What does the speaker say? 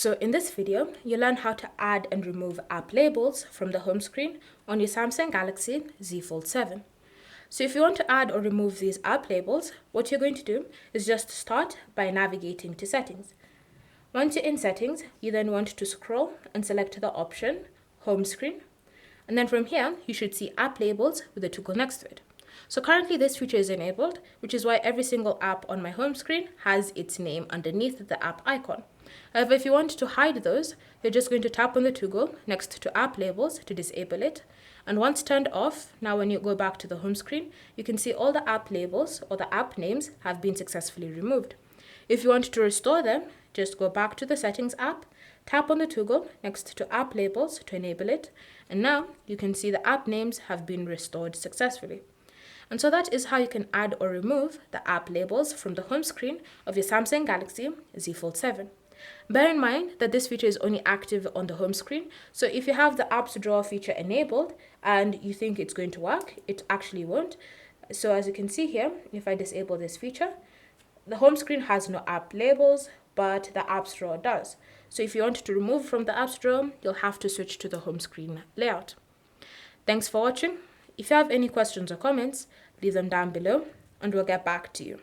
So in this video, you'll learn how to add and remove app labels from the home screen on your Samsung Galaxy Z Fold 7. So if you want to add or remove these app labels, what you're going to do is just start by navigating to settings. Once you're in settings, you then want to scroll and select the option home screen. And then from here, you should see app labels with a toggle next to it. So currently this feature is enabled, which is why every single app on my home screen has its name underneath the app icon. However, if you want to hide those, you're just going to tap on the toggle next to app labels to disable it. And once turned off, now when you go back to the home screen, you can see all the app labels or the app names have been successfully removed. If you want to restore them, just go back to the settings app, tap on the toggle next to app labels to enable it, and now you can see the app names have been restored successfully. And so that is how you can add or remove the app labels from the home screen of your Samsung Galaxy Z Fold 7. Bear in mind that this feature is only active on the home screen, so if you have the apps drawer feature enabled and you think it's going to work, it actually won't. So as you can see here, if I disable this feature, the home screen has no app labels, but the apps drawer does. So if you want to remove from the apps drawer, you'll have to switch to the home screen layout. Thanks for watching. If you have any questions or comments, leave them down below and we'll get back to you.